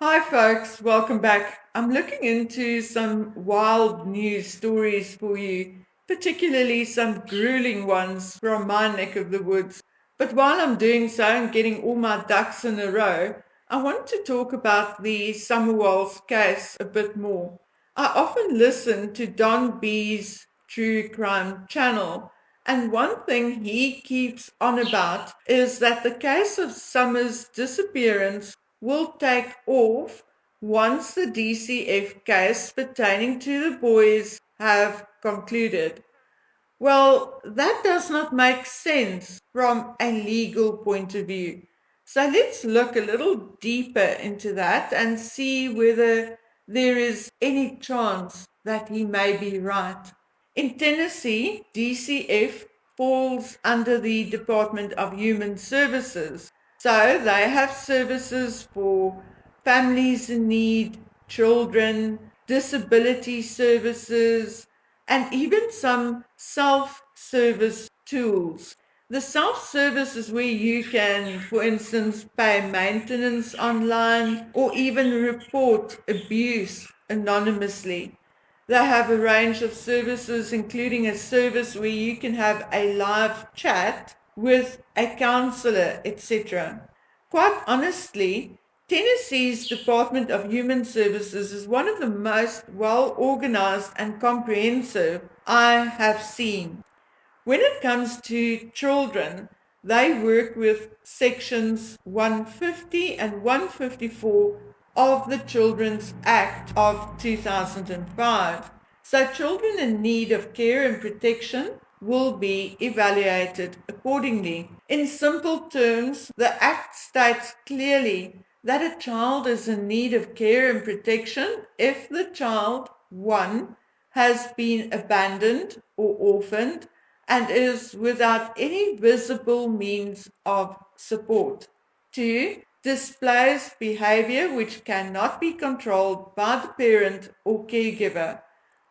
Hi, folks, welcome back. I'm looking into some wild news stories for you, particularly some grueling ones from my neck of the woods. But while I'm doing so and getting all my ducks in a row, I want to talk about the Summerwells case a bit more. I often listen to Don B's True Crime channel, and one thing he keeps on about is that the case of Summer's disappearance will take off once the DCF case pertaining to the boys have concluded. Well, that does not make sense from a legal point of view. So let's look a little deeper into that and see whether there is any chance that he may be right. In Tennessee, DCF falls under the Department of Human Services. So they have services for families in need, children, disability services, and even some self-service tools. The self-service is where you can, for instance, pay maintenance online or even report abuse anonymously. They have a range of services, including a service where you can have a live chat with a counselor, etc. Quite honestly, Tennessee's Department of Human Services is one of the most well organized and comprehensive I have seen. When it comes to children, they work with sections 150 and 154 of the Children's Act of 2005. So children in need of care and protection will be evaluated accordingly. In simple terms, the Act states clearly that a child is in need of care and protection if the child, 1, has been abandoned or orphaned and is without any visible means of support. 2, displays behavior which cannot be controlled by the parent or caregiver.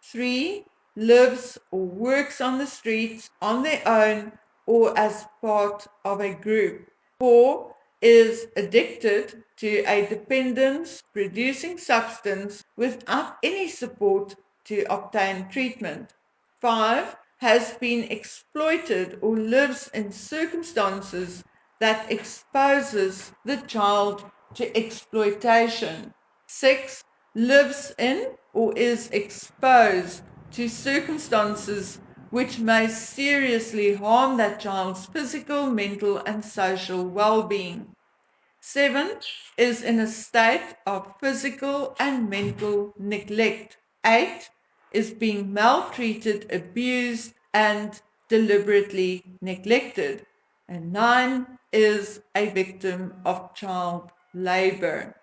3, lives or works on the streets on their own or as part of a group. 4, is addicted to a dependence producing substance without any support to obtain treatment. 5, has been exploited or lives in circumstances that exposes the child to exploitation. 6, lives in or is exposed to circumstances which may seriously harm that child's physical, mental, and social well-being. 7, is in a state of physical and mental neglect. 8, is being maltreated, abused, and deliberately neglected. And 9, is a victim of child labor.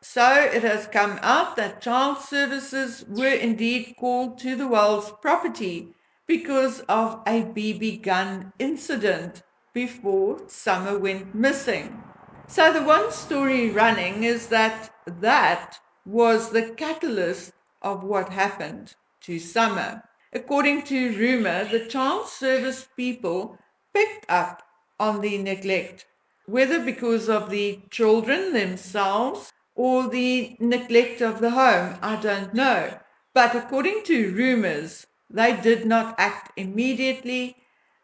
So it has come out that child services were indeed called to the Wells property because of a BB gun incident before Summer went missing. So the one story running is that that was the catalyst of what happened to Summer. According to rumor, the child service people picked up on the neglect, whether because of the children themselves or the neglect of the home, I don't know. But according to rumors, they did not act immediately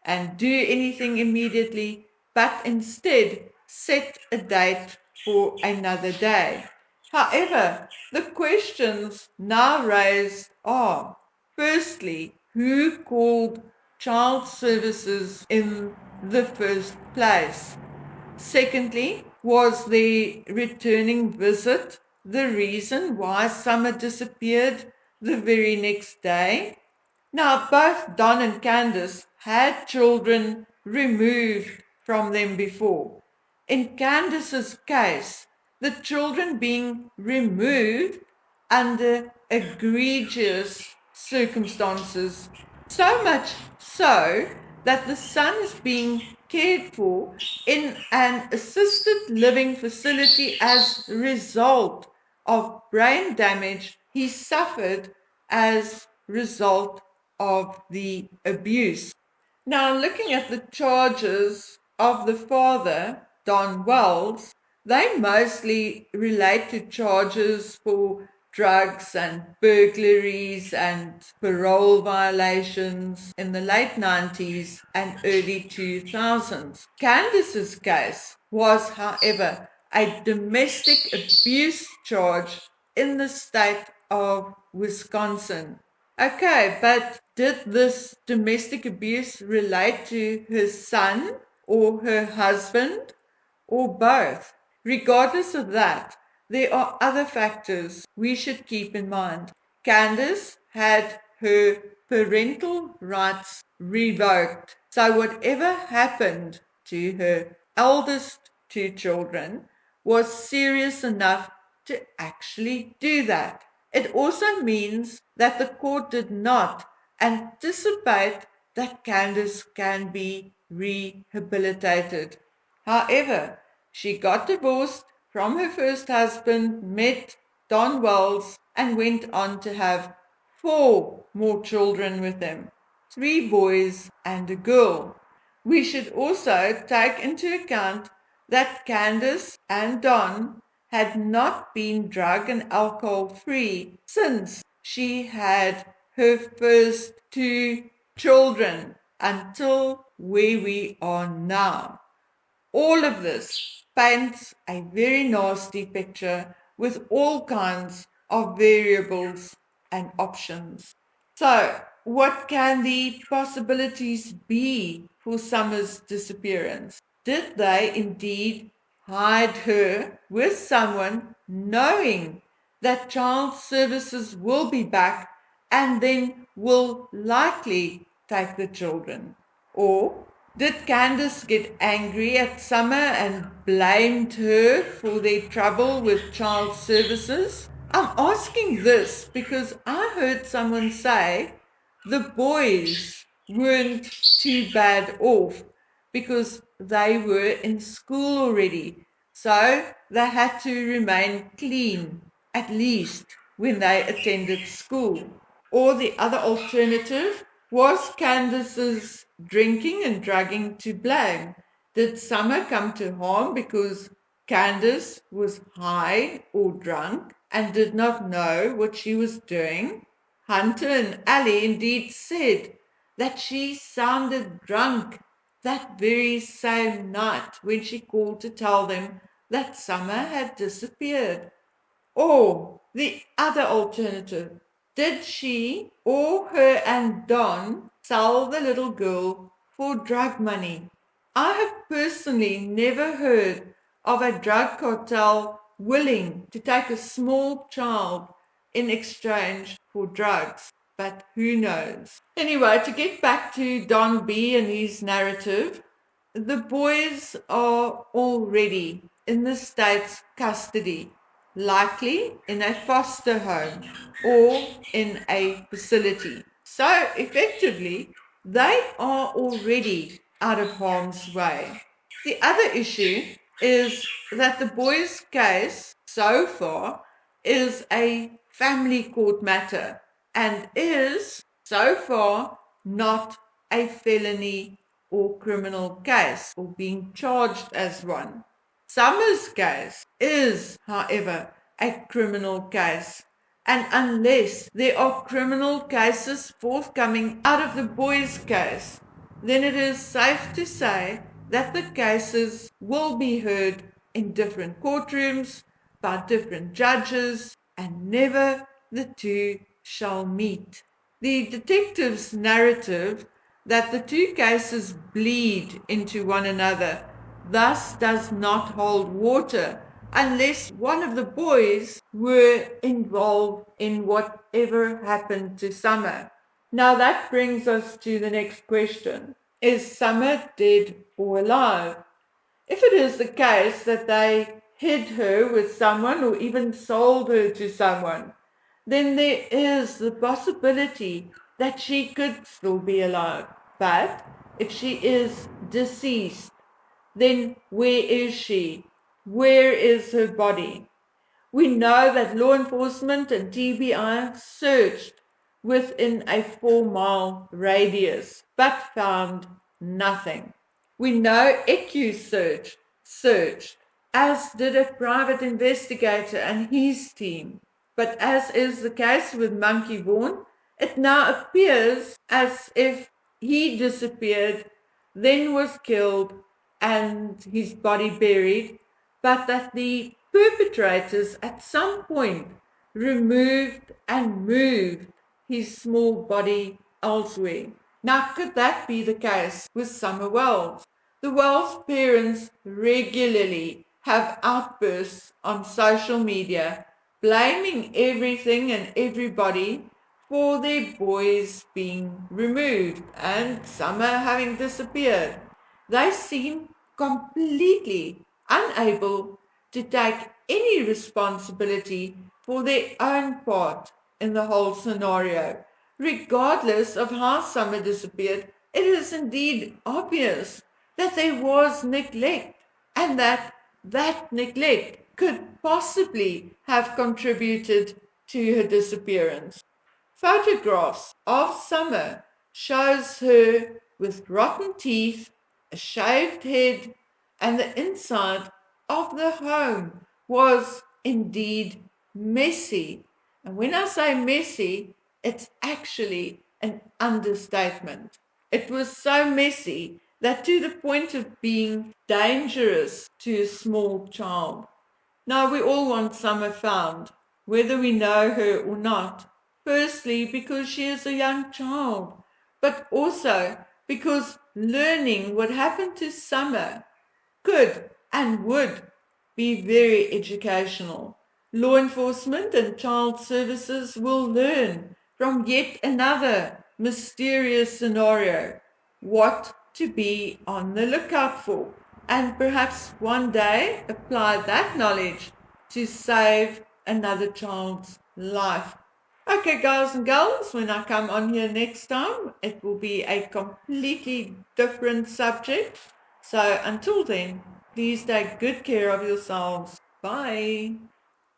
and do anything immediately, but instead set a date for another day. However, the questions now raised are, firstly, who called child services in the first place? Secondly, was the returning visit the reason why Summer disappeared the very next day? Now, both Don and Candace had children removed from them before. In Candace's case, the children being removed under egregious circumstances, so much so that the son is being cared for in an assisted living facility as a result of brain damage he suffered as result of the abuse. Now, looking at the charges of the father, Don Wells, They mostly relate to charges for drugs and burglaries and parole violations in the late 90s and early 2000s. Candace's case was, however, a domestic abuse charge in the state of Wisconsin. Okay, but did this domestic abuse relate to her son or her husband or both? Regardless of that, there are other factors we should keep in mind. Candace had her parental rights revoked, so whatever happened to her eldest two children was serious enough to actually do that. It also means that the court did not anticipate that Candace can be rehabilitated. However, she got divorced from her first husband, met Don Wells, and went on to have 4 more children with him, 3 boys and a girl. We should also take into account that Candace and Don had not been drug and alcohol free since she had her first 2 children until where we are now. All of this paints a very nasty picture with all kinds of variables and options. So, what can the possibilities be for Summer's disappearance? Did they indeed hide her with someone knowing that child services will be back and then will likely take the children? Or did Candace get angry at Summer and blamed her for their trouble with child services? I'm asking this because I heard someone say the boys weren't too bad off because they were in school already, so they had to remain clean, at least when they attended school. Or the other alternative, was Candace's drinking and drugging to blame? Did Summer come to harm because Candace was high or drunk and did not know what she was doing? Hunter and Ali indeed said that she sounded drunk that very same night when she called to tell them that Summer had disappeared. Or the other alternative, did she or her and Don sell the little girl for drug money? I have personally never heard of a drug cartel willing to take a small child in exchange for drugs, but who knows? Anyway, to get back to Don B and his narrative, the boys are already in the state's custody, likely in a foster home or in a facility. So effectively, they are already out of harm's way. The other issue is that the boys' case so far is a family court matter and is so far not a felony or criminal case or being charged as one. Summer's case is, however, a criminal case. And unless there are criminal cases forthcoming out of the boys' case, then it is safe to say that the cases will be heard in different courtrooms by different judges, and never the two shall meet. The detective's narrative that the two cases bleed into one another thus does not hold water unless one of the boys were involved in whatever happened to Summer. Now that brings us to the next question. Is Summer dead or alive? If it is the case that they hid her with someone or even sold her to someone, then there is the possibility that she could still be alive. But if she is deceased, then where is she? Where is her body? We know that law enforcement and TBI searched within a 4-mile radius, but found nothing. We know ECU searched, as did a private investigator and his team. But as is the case with Monkey Vaughan, it now appears as if he disappeared, then was killed, and his body buried, but that the perpetrators at some point removed and moved his small body elsewhere. Now, could that be the case with Summer Wells? The Wells parents regularly have outbursts on social media blaming everything and everybody for their boys being removed and Summer having disappeared. They seem completely unable to take any responsibility for their own part in the whole scenario. Regardless of how Summer disappeared, it is indeed obvious that there was neglect and that neglect could possibly have contributed to her disappearance. Photographs of Summer shows her with rotten teeth, a shaved head, and the inside of the home was indeed messy. And when I say messy, it's actually an understatement. It was so messy that to the point of being dangerous to a small child. Now, we all want Summer found, whether we know her or not. Firstly, because she is a young child, but also because learning what happened to Summer could and would be very educational. Law enforcement and child services will learn from yet another mysterious scenario what to be on the lookout for, and perhaps one day apply that knowledge to save another child's life. Okay, guys and girls, when I come on here next time, it will be a completely different subject. So until then, please take good care of yourselves. Bye.